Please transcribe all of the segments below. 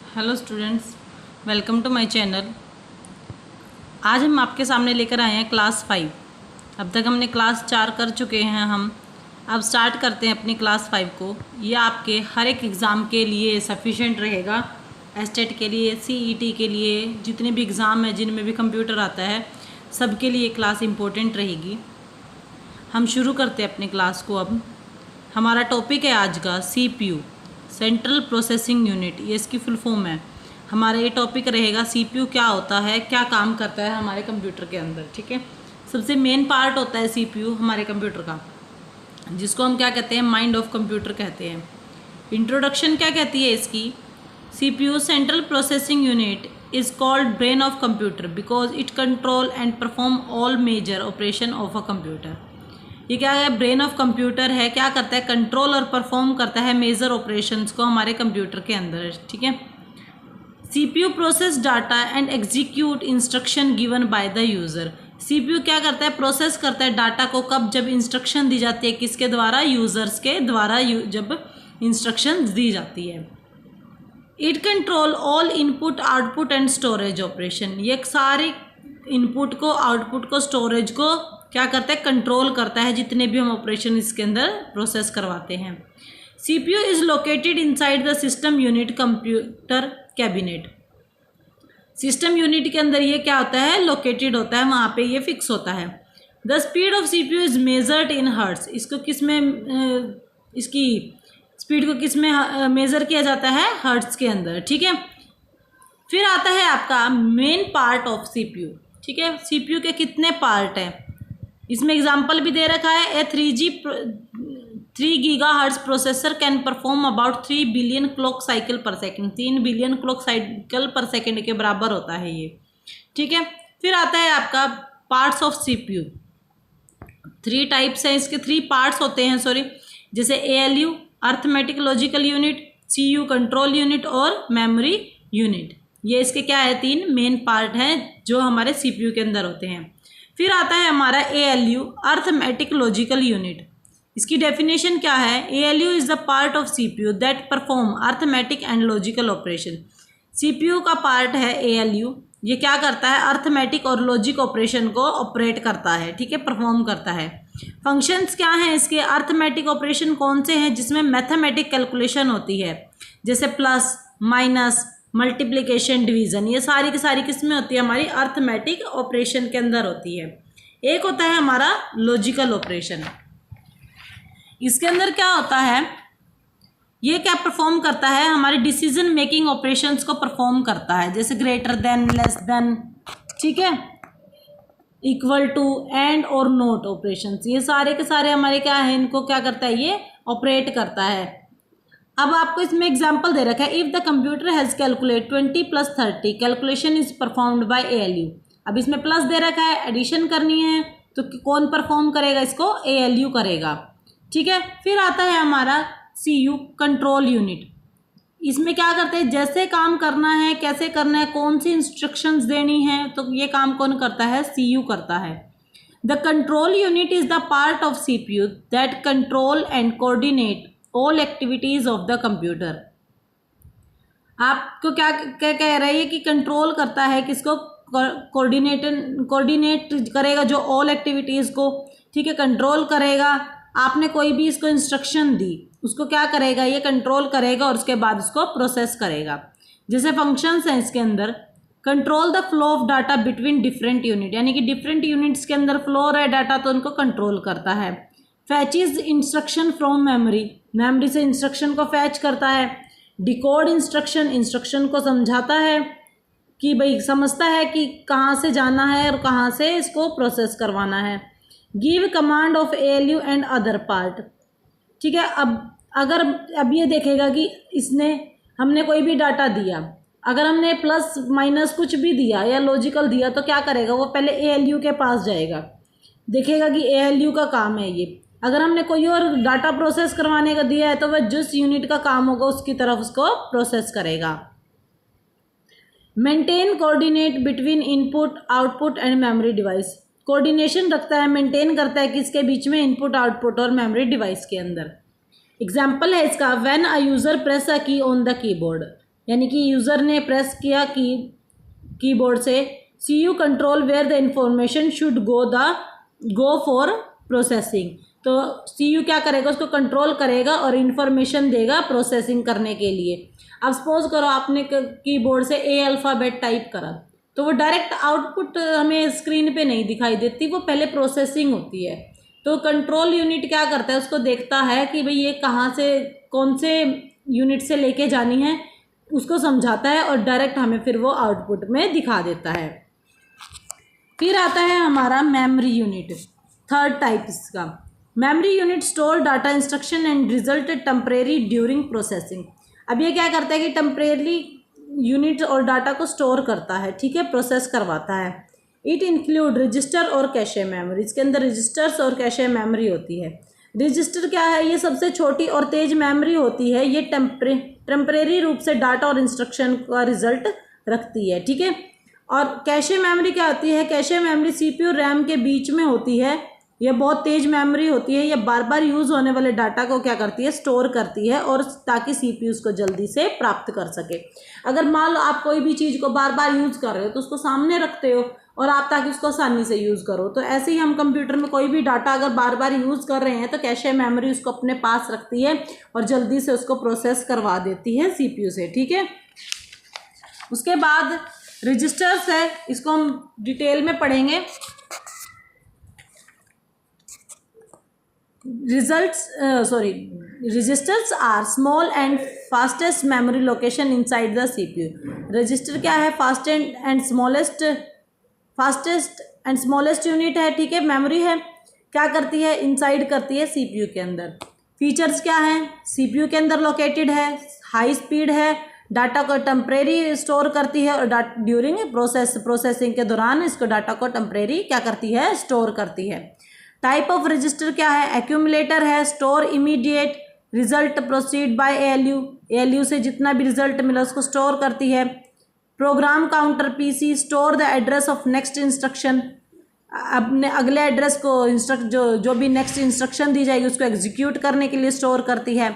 Hello students, welcome to my channel. आज हम आपके सामने लेकर आए हैं क्लास 5। अब तक हमने क्लास 4 कर चुके हैं। हम अब स्टार्ट करते हैं अपनी क्लास 5 को। ये आपके हर एक एग्ज़ाम के लिए सफिशेंट रहेगा। एस्टेट के लिए, सीईटी के लिए, जितने भी एग्ज़ाम हैं जिनमें भी कंप्यूटर आता है, सबके लिए क्लास इम्पोर्टेंट रहेगी। हम शुरू करते हैं अपनी क्लास को। अब हमारा टॉपिक है आज का CPU, सेंट्रल प्रोसेसिंग यूनिट। ये इसकी फुल फॉर्म है। हमारा ये टॉपिक रहेगा CPU क्या होता है, क्या काम करता है हमारे कंप्यूटर के अंदर। ठीक है, सबसे मेन पार्ट होता है CPU हमारे कंप्यूटर का, जिसको हम क्या कहते हैं, माइंड ऑफ कंप्यूटर कहते हैं। इंट्रोडक्शन क्या कहती है इसकी, CPU central processing unit is called brain of computer because it control and perform all major operation of a computer. ये क्या है, ब्रेन ऑफ कंप्यूटर है। क्या करता है, कंट्रोल और परफॉर्म करता है मेजर ऑपरेशंस को हमारे कंप्यूटर के अंदर। ठीक है, CPU process data and execute instruction given by the user. CPU क्या करता है, प्रोसेस करता है डाटा को। कब, जब इंस्ट्रक्शन दी जाती है, किसके द्वारा, यूज़र्स के द्वारा, जब इंस्ट्रक्शन दी जाती है। It control all input, output and storage operation. ये सारे इनपुट को, आउटपुट को, स्टोरेज को क्या करता है, कंट्रोल करता है, जितने भी हम ऑपरेशन इसके अंदर प्रोसेस करवाते हैं। CPU is located inside the system unit computer cabinet. System unit के अंदर ये क्या होता है, लोकेटेड होता है, वहाँ पे ये फिक्स होता है। The speed of CPU is measured in hertz. इसको किस में, इसकी स्पीड को किस में मेज़र किया जाता है, हर्ट्स के अंदर। ठीक है, फिर आता है आपका मेन पार्ट ऑफ CPU। ठीक है, CPU के कितने पार्ट हैं, इसमें एग्जाम्पल भी दे रखा है। ए 3 gigahertz processor can perform about 3 billion clock cycle पर सेकेंड। 3 बिलियन क्लॉक साइकिल पर सेकेंड के बराबर होता है ये। ठीक है, फिर आता है आपका पार्ट्स ऑफ CPU। 3 टाइप्स हैं इसके, 3 पार्ट्स होते हैं, सॉरी, जैसे ALU arithmetic logical unit, CU control unit और मेमोरी यूनिट। ये इसके क्या है, 3 मेन पार्ट हैं जो हमारे CPU के अंदर होते हैं। फिर आता है हमारा ALU अर्थमेटिक लॉजिकल यूनिट। इसकी डेफिनेशन क्या है, ALU is the part of CPU that perform arithmetic and logical operation. CPU का पार्ट है ALU, ये क्या करता है, अर्थमेटिक और लॉजिक ऑपरेशन को ऑपरेट करता है। ठीक है, परफॉर्म करता है। फंक्शंस क्या हैं इसके, अर्थमेटिक ऑपरेशन कौन से हैं, जिसमें मैथमेटिक कैलकुलेशन होती है, जैसे प्लस, माइनस, मल्टीप्लिकेशन, डिवीज़न। ये सारी की सारी किस में होती है, हमारी अर्थमेटिक ऑपरेशन के अंदर होती है। एक होता है हमारा लॉजिकल ऑपरेशन। इसके अंदर क्या होता है, ये क्या परफॉर्म करता है, हमारे डिसीजन मेकिंग ऑपरेशंस को परफॉर्म करता है, जैसे ग्रेटर देन, लेस देन, ठीक है, इक्वल टू, एंड और नोट ऑपरेशंस। ये सारे के सारे हमारे क्या है, इनको क्या करता है, ये ऑपरेट करता है। अब आपको इसमें एग्जाम्पल दे रखा है, if the computer has calculate 20 + 30 calculation is performed by ALU। अब इसमें प्लस दे रखा है, एडिशन करनी है, तो कौन परफॉर्म करेगा इसको, ALU करेगा। ठीक है, फिर आता है हमारा CU कंट्रोल यूनिट। इसमें क्या करते हैं, जैसे काम करना है, कैसे करना है, कौन सी इंस्ट्रक्शंस देनी है, तो ये काम कौन करता है, CU करता है। The control unit is the part of CPU that control and coordinate all activities of the computer. आपको क्या क्या कह रही है कि कंट्रोल करता है किसको, कोऑर्डिनेट करेगा जो ऑल एक्टिविटीज़ को। ठीक है, कंट्रोल करेगा। आपने कोई भी इसको इंस्ट्रक्शन दी, उसको क्या करेगा, ये कंट्रोल करेगा और उसके बाद उसको प्रोसेस करेगा। जैसे फंक्शंस हैं इसके अंदर, control the flow of data between different unit, यानी कि डिफरेंट यूनिट्स के अंदर फ्लो हो रहा है डाटा, तो उनको कंट्रोल करता है। Fetches instruction from memory, memory से इंस्ट्रक्शन को फैच करता है। डिकोड इंस्ट्रक्शन, इंस्ट्रक्शन को समझाता है कि भाई समझता है कि कहाँ से जाना है और कहाँ से इसको प्रोसेस करवाना है। Give command of ALU and other part. ठीक है, अब ये देखेगा कि हमने कोई भी डाटा दिया, अगर हमने प्लस माइनस कुछ भी दिया या लॉजिकल दिया, तो क्या करेगा, वो पहले ALU के पास जाएगा, देखेगा कि ALU का काम है ये। अगर हमने कोई और डाटा प्रोसेस करवाने का दिया है, तो वह जिस यूनिट का काम होगा उसकी तरफ उसको प्रोसेस करेगा। Maintain coordinate between input, output and memory device. Coordination रखता है, मेंटेन करता है किसके बीच में, इनपुट, आउटपुट और मेमोरी डिवाइस के अंदर। एग्जाम्पल है इसका, व्हेन अ यूज़र प्रेस अ की ऑन द कीबोर्ड। यानी कि यूज़र ने प्रेस किया कीबोर्ड से CU control where the information should go for processing. तो CU क्या करेगा, उसको कंट्रोल करेगा और इन्फॉर्मेशन देगा प्रोसेसिंग करने के लिए। अब सपोज करो आपने कीबोर्ड से A अल्फ़ाबेट टाइप करा, तो वो डायरेक्ट आउटपुट हमें स्क्रीन पे नहीं दिखाई देती, वो पहले प्रोसेसिंग होती है। तो कंट्रोल यूनिट क्या करता है, उसको देखता है कि भाई ये कहाँ से कौन से यूनिट से लेके जानी है, उसको समझाता है और डायरेक्ट हमें फिर वो आउटपुट में दिखा देता है। फिर आता है हमारा मेमोरी यूनिट, थर्ड टाइप इसका। Memory unit store data instruction and result temporary during processing. अब ये क्या करता है कि टेम्परेरी यूनिट और डाटा को स्टोर करता है, ठीक है, प्रोसेस करवाता है। इट इंक्लूड रजिस्टर और कैशे मेमोरी। इसके अंदर रजिस्टर्स और कैशे मेमोरी होती है। रजिस्टर क्या है, ये सबसे छोटी और तेज मेमोरी होती है। ये टेम्परेरी रूप से डाटा और इंस्ट्रक्शन का रिजल्ट रखती है, ठीक है। और कैशे मेमोरी क्या होती है, कैशे मेमोरी CPU रैम के बीच में होती है। यह बहुत तेज मेमोरी होती है। यह बार बार यूज़ होने वाले डाटा को क्या करती है, स्टोर करती है, और ताकि CPU उसको जल्दी से प्राप्त कर सके। अगर मान लो आप कोई भी चीज़ को बार बार यूज़ कर रहे हो तो उसको सामने रखते हो और आप ताकि उसको आसानी से यूज़ करो। तो ऐसे ही हम कंप्यूटर में कोई भी डाटा अगर बार बार यूज़ कर रहे हैं तो कैशे मेमोरी उसको अपने पास रखती है और जल्दी से उसको प्रोसेस करवा देती है CPU से, ठीक है। उसके बाद रजिस्टर्स है, इसको हम डिटेल में पढ़ेंगे। Registers are small and fastest memory location inside the CPU। Register क्या है, फास्टेस्ट एंड स्मॉलेस्ट यूनिट है, ठीक है, मेमोरी है। क्या करती है, इनसाइड करती है CPU के अंदर। फीचर्स क्या है, CPU के अंदर लोकेटेड है, हाई स्पीड है, डाटा को टेम्परेरी स्टोर करती है और ड्यूरिंग प्रोसेसिंग के दौरान इसको डाटा को टेम्परेरी क्या करती है, स्टोर करती है। टाइप ऑफ रजिस्टर क्या है, एक्यूमुलेटर है, store immediate result proceed bye ALU से जितना भी रिजल्ट मिला उसको स्टोर करती है। Program counter PC store the address of next instruction, अपने अगले एड्रेस को जो भी नेक्स्ट इंस्ट्रक्शन दी जाएगी उसको एग्जीक्यूट करने के लिए स्टोर करती है।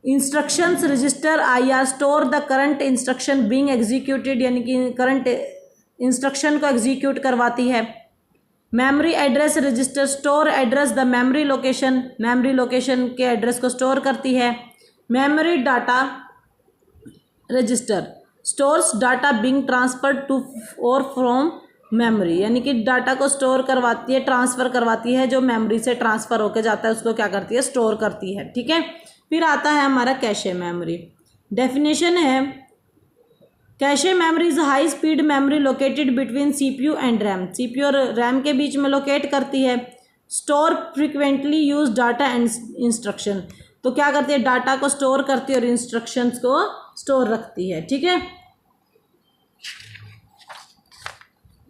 Instructions register IR store the current instruction being executed, यानी कि करंट इंस्ट्रक्शन को एग्जीक्यूट करवाती है। Memory address register store address the memory location के एड्रेस को स्टोर करती है। Memory data register stores data being transferred to और फ्रॉम मेमोरी, यानी कि डाटा को स्टोर करवाती है, ट्रांसफ़र करवाती है, जो मेमोरी से ट्रांसफ़र होकर जाता है उसको क्या करती है, स्टोर करती है, ठीक है। फिर आता है हमारा कैशे मेमोरी। डेफिनेशन है, cache memory is high speed memory located between CPU and RAM. CPU और रैम के बीच में लोकेट करती है। Store frequently use data and instruction, तो क्या करती है, डाटा को स्टोर करती है और इंस्ट्रक्शंस को स्टोर रखती है, ठीक है।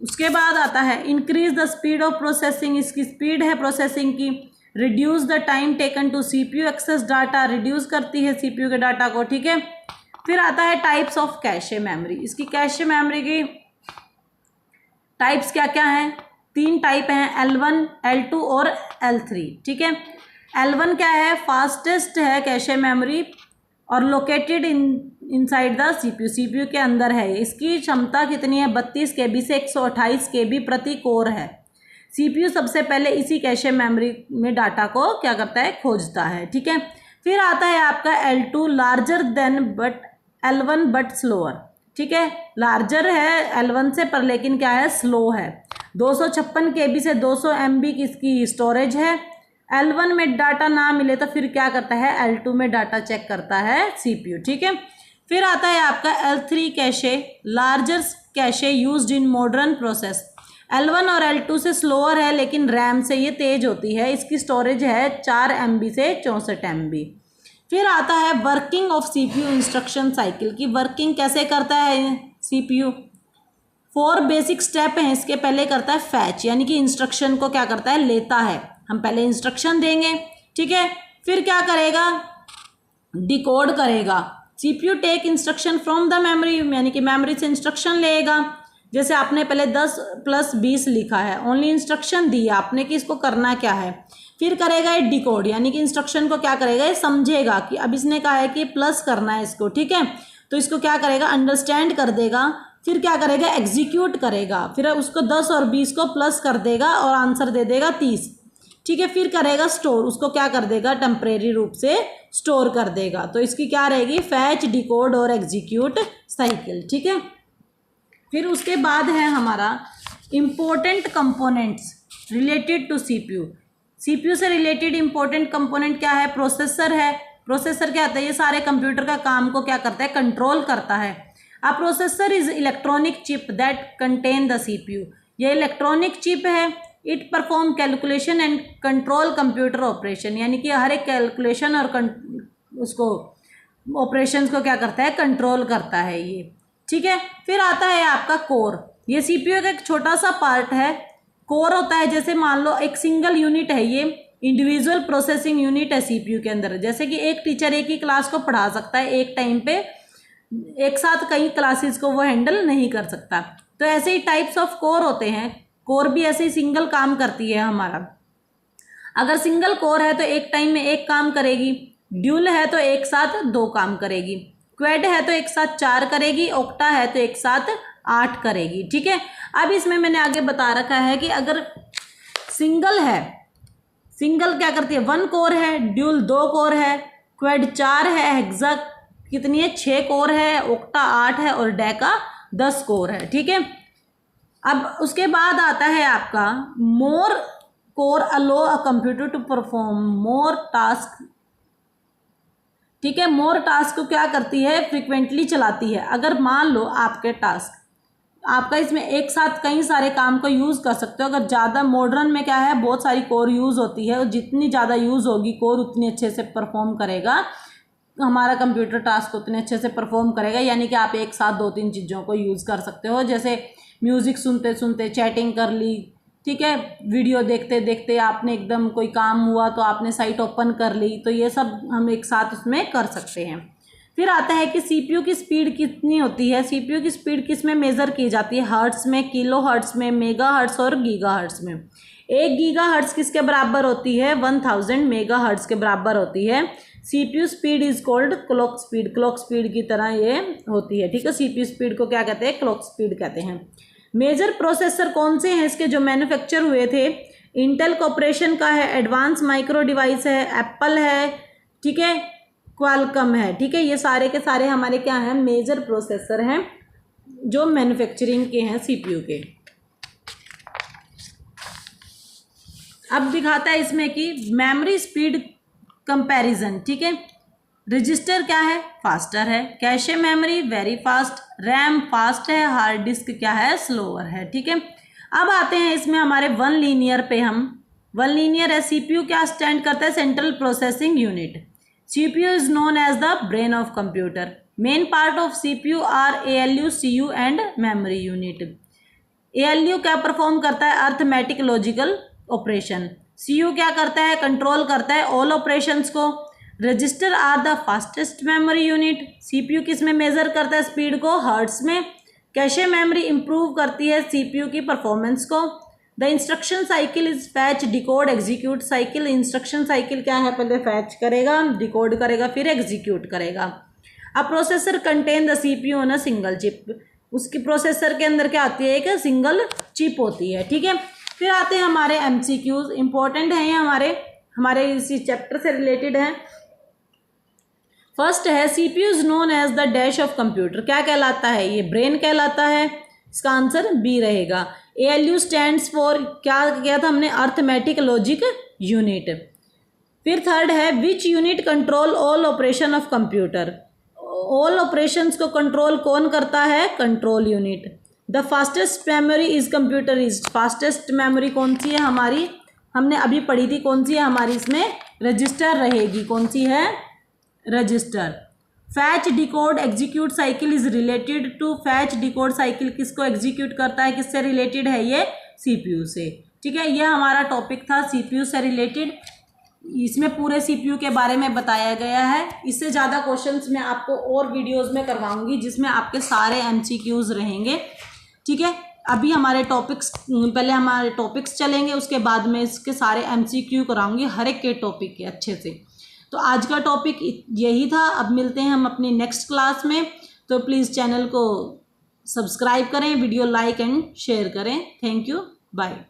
उसके बाद आता है increase the speed of processing, इसकी स्पीड है प्रोसेसिंग की। Reduce the time taken to CPU access data, reduce करती है CPU के डाटा को, ठीक है। फिर आता है टाइप्स ऑफ कैशे मेमोरी। इसकी कैशे मेमोरी की टाइप्स क्या क्या हैं, 3 टाइप हैं, L1, L2 और L3, ठीक है। L1 क्या है, फास्टेस्ट है कैशे मेमोरी और लोकेटेड इनसाइड द CPU के अंदर है। इसकी क्षमता कितनी है, 32 KB से 128 KB प्रति कोर है। CPU सबसे पहले इसी कैशे मेमोरी में डाटा को क्या करता है, खोजता है, ठीक है। फिर आता है आपका L2, larger than L1 but slower, ठीक है। लार्जर है L1 से पर लेकिन क्या है, स्लो है। 256 KB से 200 MB की इसकी स्टोरेज है। L1 में डाटा ना मिले तो फिर क्या करता है, L2 में डाटा चेक करता है CPU, ठीक है। फिर आता है आपका L3 cache, larger cache used in modern process. L1 और L2 से स्लोअर है लेकिन रैम से ये तेज होती है। इसकी स्टोरेज है 4 MB से 64 MB। फिर आता है working of CPU instruction cycle की, वर्किंग कैसे करता है CPU। 4 बेसिक स्टेप हैं इसके। पहले करता है फैच, यानी कि इंस्ट्रक्शन को क्या करता है, लेता है। हम पहले इंस्ट्रक्शन देंगे, ठीक है। फिर क्या करेगा, डिकोड करेगा। CPU take instruction from the memory, यानी कि मेमोरी से इंस्ट्रक्शन लेगा। जैसे आपने पहले 10 + 20 लिखा है, ओनली इंस्ट्रक्शन दी है आपने कि इसको करना क्या है। फिर करेगा ये डिकोड, यानी कि इंस्ट्रक्शन को क्या करेगा, ये समझेगा कि अब इसने कहा है कि प्लस करना है इसको, ठीक है, तो इसको क्या करेगा, अंडरस्टैंड कर देगा। फिर क्या करेगा, एग्जीक्यूट करेगा, फिर उसको 10 और 20 को प्लस कर देगा और आंसर दे देगा 30, ठीक है। फिर करेगा स्टोर, उसको क्या कर देगा, टेम्परेरी रूप से स्टोर कर देगा। तो इसकी क्या रहेगी, फैच, डिकोड और एग्जीक्यूट साइकिल, ठीक है। फिर उसके बाद है हमारा important components related to CPU. CPU से रिलेटेड इंपॉर्टेंट कंपोनेंट क्या है, प्रोसेसर है। प्रोसेसर क्या होता है, ये सारे कंप्यूटर का काम को क्या करता है, कंट्रोल करता है। अ processor is electronic chip that contain the CPU. ये इलेक्ट्रॉनिक चिप है, it perform calculation and control computer operation, यानी कि हर एक कैलकुलेशन और उसको ऑपरेशंस को क्या करता है, कंट्रोल करता है ये, ठीक है। फिर आता है आपका कोर। ये सीपीयू का एक छोटा सा पार्ट है। कोर होता है, जैसे मान लो एक सिंगल यूनिट है, ये इंडिविजुअल प्रोसेसिंग यूनिट है सीपीयू के अंदर। जैसे कि एक टीचर एक ही क्लास को पढ़ा सकता है, एक टाइम पे एक साथ कई क्लासेस को वो हैंडल नहीं कर सकता। तो ऐसे ही टाइप्स ऑफ कोर होते हैं। कोर भी ऐसे ही सिंगल काम करती है हमारा। अगर सिंगल कोर है तो एक टाइम में एक काम करेगी, ड्यूल है तो एक साथ 2 काम करेगी, क्वेड है तो एक साथ 4 करेगी, ऑक्टा है तो एक साथ 8 करेगी, ठीक है। अब इसमें मैंने आगे बता रखा है कि अगर सिंगल है, सिंगल क्या करती है, 1 कोर है, ड्यूल 2 कोर है, क्वेड 4 है, हेक्सा कितनी है, 6 कोर है, ऑक्टा 8 है और डेका 10 कोर है, ठीक है। अब उसके बाद आता है आपका more core allow a computer to perform more task, ठीक है। मोर टास्क को क्या करती है, फ्रिक्वेंटली चलाती है। अगर मान लो आपके टास्क, आपका इसमें एक साथ कई सारे काम को यूज़ कर सकते हो। अगर ज़्यादा मॉडर्न में क्या है, बहुत सारी कोर यूज़ होती है और जितनी ज़्यादा यूज़ होगी कोर उतनी अच्छे से परफॉर्म करेगा हमारा कंप्यूटर, टास्क उतने अच्छे से परफॉर्म करेगा। यानी कि आप एक साथ 2-3 चीज़ों को यूज़ कर सकते हो, जैसे म्यूज़िक सुनते सुनते चैटिंग कर ली, ठीक है, वीडियो देखते देखते आपने एकदम कोई काम हुआ तो आपने साइट ओपन कर ली, तो ये सब हम एक साथ उसमें कर सकते हैं। फिर आता है कि सीपीयू की स्पीड कितनी होती है। सीपीयू की स्पीड किस में मेज़र की जाती है, हर्ट्स में, किलो हर्ट्स में, मेगा हर्ट्स और गीगा हर्ट्स में। 1 गीगा हर्ट्स किसके बराबर होती है, 1000 मेगा हर्ट्स के बराबर होती है। CPU speed is called clock speed, clock speed की तरह ये होती है, ठीक है। सीपीयू स्पीड को क्या कहते हैं, क्लॉक स्पीड कहते हैं। मेजर प्रोसेसर कौन से हैं इसके जो मैन्युफैक्चर हुए थे, इंटेल कॉर्पोरेशन का है, एडवांस माइक्रो डिवाइस है, एप्पल है, ठीक है, क्वालकम है, ठीक है। ये सारे के सारे हमारे क्या हैं, मेजर प्रोसेसर हैं जो मैन्युफैक्चरिंग के हैं सीपीयू के। अब दिखाता है इसमें कि मेमोरी स्पीड कंपैरिजन, ठीक है। रजिस्टर क्या है, फास्टर है, cache memory very fast, RAM fast है, हार्ड डिस्क क्या है, स्लोअर है, ठीक है। अब आते हैं इसमें हमारे वन लीनियर पे। हम वन लीनियर है, सीपीयू क्या स्टैंड करता है, central processing unit. CPU is known as the brain of computer. Main part of CPU are ALU, CU and memory unit. ALU क्या परफॉर्म करता है, अर्थमेटिक लॉजिकल ऑपरेशन। CU क्या करता है, कंट्रोल करता है ऑल ऑपरेशंस को। Register are the fastest memory unit. CPU किस में मेजर करता है स्पीड को, हर्ट्स में। कैशे मेमोरी इंप्रूव करती है CPU की परफॉर्मेंस को। The instruction cycle is fetch, decode, execute cycle. Instruction cycle क्या है, पहले फैच करेगा, डिकोड करेगा, फिर एग्जीक्यूट करेगा। अब processor contain the CPU on a single chip. उसकी प्रोसेसर के अंदर क्या आती है, एक सिंगल चिप होती है, ठीक है। फिर आते हैं हमारे एमसीक्यूज, इंपॉर्टेंट हैं ये हमारे इसी चैप्टर से रिलेटेड है। फर्स्ट है CPU is known as the dash of computer. क्या कहलाता है, ये ब्रेन कहलाता है, इसका आंसर बी रहेगा। ALU स्टैंड्स फॉर, क्या किया था हमने, अर्थमेटिक लॉजिक यूनिट। फिर थर्ड है which unit control all operation of computer. All operations को कंट्रोल कौन करता है, control unit. The fastest memory is computer is, fastest memory कौन सी है हमारी, हमने अभी पढ़ी थी, कौन सी है हमारी, इसमें रजिस्टर रहेगी, कौन सी है, register. Fetch, decode, execute cycle is related to, fetch decode cycle किसको एग्जीक्यूट करता है, किससे रिलेटेड है, ये सीपीयू से, ठीक है। ये हमारा टॉपिक था सीपीयू से रिलेटेड। इसमें पूरे सीपीयू के बारे में बताया गया है। इससे ज़्यादा क्वेश्चंस मैं आपको और वीडियोस में करवाऊंगी जिसमें आपके सारे एमसीक्यूज रहेंगे, ठीक है। अभी हमारे टॉपिक्स, पहले हमारे टॉपिक्स चलेंगे, उसके बाद में इसके सारे MCQ कराऊंगी हर एक के टॉपिक के अच्छे से। तो आज का टॉपिक यही था। अब मिलते हैं हम अपनी नेक्स्ट क्लास में। तो प्लीज़ चैनल को सब्सक्राइब करें, वीडियो लाइक एंड शेयर करें। Thank you, bye.